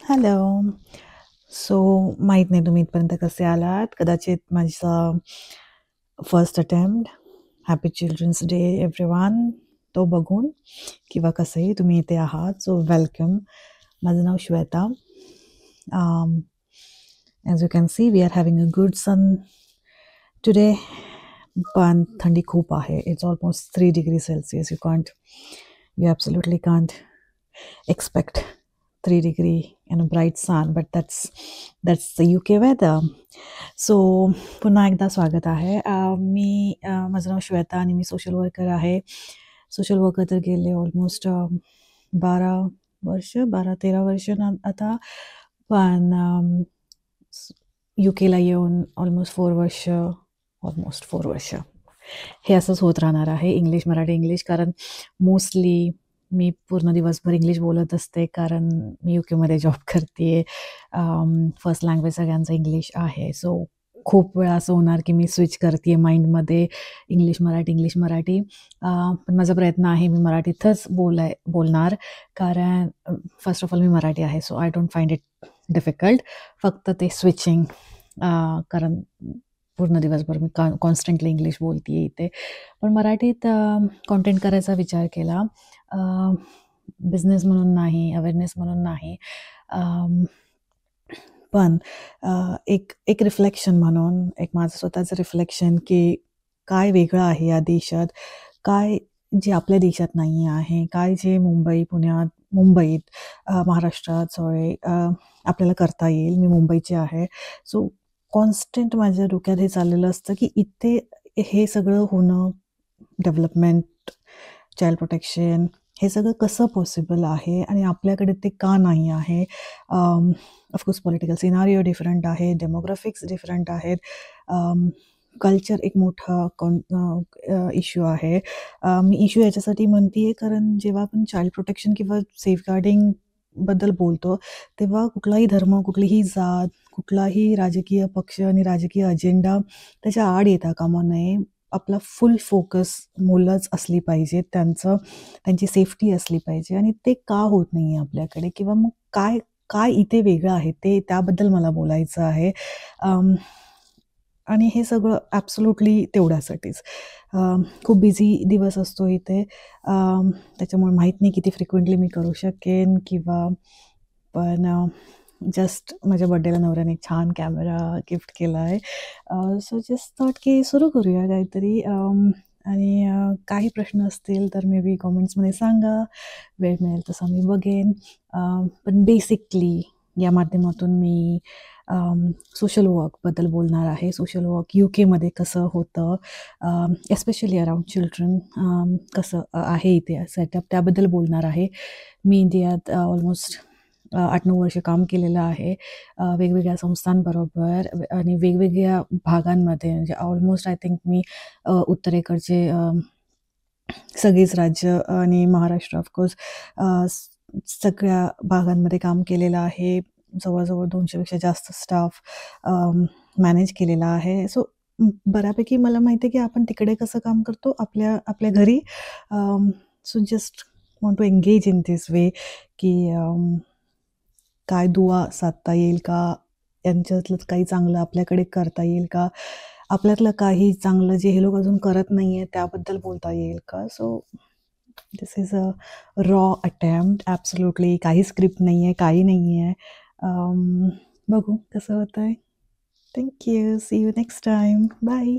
Hello. So माहीत नाही तुम्ही इथपर्यंत कसे आलात. कदाचित माझा first attempt happy children's day everyone तो बघून किंवा कसंही तुम्ही इथे आहात. So welcome. माझं नाव Shweta. As you can see we are having a good sun today. पण थंडी खूप आहे. It's almost 3 degree Celsius. You absolutely can't expect 3 degree and a bright sun, but that's the UK weather. So पुन्हा एकदा स्वागत आहे. माझं नाव श्वेता आणि मी सोशल वर्कर आहे. सोशल वर्कर तर गेले ऑलमोस्ट 12-13 वर्ष आता. पण UKला येऊन ऑलमोस्ट 4 वर्ष हे असंच होत राहणार आहे. इंग्लिश मराठी इंग्लिश, कारण मोस्टली मी पूर्ण दिवसभर इंग्लिश बोलत असते, कारण मी UKमध्ये जॉब करते. फर्स्ट लँग्वेज सगळ्यांचं इंग्लिश आहे. सो खूप वेळा असं होणार की मी स्विच करते माइंडमध्ये इंग्लिश मराठी. पण माझा प्रयत्न आहे मी मराठीतच बोलणार, कारण फर्स्ट ऑफ ऑल मी मराठी आहे. So I don't find it difficult. फक्त ते स्विचिंग, कारण पूर्ण दिवसभर मी कॉन्स्टंटली इंग्लिश बोलते इथे. पण मराठीत कॉन्टेंट करायचा विचार केला. बिझनेस म्हणून नाही, अवेअरनेस म्हणून नाही, पण एक रिफ्लेक्शन म्हणून, एक माझं स्वतःचं रिफ्लेक्शन की काय वेगळं आहे या देशात, काय जे आपल्या देशात नाही आहे, काय जे मुंबईत महाराष्ट्रात आपल्याला करता येईल. मी मुंबईची आहे. सो कॉन्स्टंट माझ्या डोक्यात हे चाललेलं असतं की इथे हे सगळं होणं, डेव्हलपमेंट, चाइल्ड प्रोटेक्शन, हे सगळं कसं पॉसिबल आहे आणि आपल्याकडे ते का नाही आहे. ऑफकोर्स पॉलिटिकल सिनारिओ डिफरंट आहे, डेमोग्राफिक्स डिफरंट आहेत, कल्चर एक मोठा इश्यू आहे. मी इश्यू याच्यासाठी म्हणते आहे कारण जेव्हा आपण चाइल्ड प्रोटेक्शन किंवा सेफगार्डिंग बद्दल बोलतो, तेव्हा कुठलाही धर्म, कुठलीही जात, कुठलाही राजकीय पक्ष आणि राजकीय अजेंडा त्याच्या आड येता कामा नये. आपला फुल फोकस मुलंच असली पाहिजे, त्यांची सेफ्टी असली पाहिजे, आणि ते का होत नाही आहे आपल्याकडे, किंवा मग काय इथे वेगळं आहे ते त्याबद्दल मला बोलायचं आहे. आणि हे सगळं ॲब्सोल्युटली तेवढ्यासाठीच. खूप बिझी दिवस असतो इथे, त्याच्यामुळे माहीत नाही किती फ्रिक्वेंटली मी करू शकेन पण जस्ट माझ्या बर्थडेला नवऱ्याने एक छान कॅमेरा गिफ्ट केला आहे. सो जस्ट थॉट की सुरू करूया काहीतरी. आणि काही प्रश्न असतील तर मे बी कॉमेंट्समध्ये सांगा. वेळ मिळेल तसा मी बघेन. पण बेसिकली या माध्यमातून मी सोशल वर्कबद्दल बोलणार आहे. सोशल वर्क UKमध्ये कसं होतं, एस्पेशली अराउंड चिल्ड्रन, कसं आहे इथे सेटअप, त्याबद्दल बोलणार आहे. मी इंडियात ऑलमोस्ट 8-9 वर्ष काम केलेलं आहे, वेगवेगळ्या संस्थांबरोबर आणि वेगवेगळ्या भागांमध्ये. म्हणजे ऑलमोस्ट आय थिंक मी उत्तरेकडचे सगळीच राज्य आणि महाराष्ट्र ऑफकोर्स सगळ्या भागांमध्ये काम केलेलं आहे. जवळजवळ 200पेक्षा जास्त स्टाफ मॅनेज केलेला आहे. सो बऱ्यापैकी मला माहिती आहे की आपण तिकडे कसं काम करतो आपल्या घरी. So just want to engage in this way की काय दुवा साधता येईल का, यांच्यातलं काही चांगलं आपल्याकडे करता येईल का, आपल्यातलं काही चांगलं जे हे लोक अजून करत नाही आहे त्याबद्दल बोलता येईल का. So this is a raw attempt. Absolutely काही स्क्रिप्ट नाही आहे, काही नाही आहे. बघू कसं होतं आहे. Thank you. See you next time. Bye.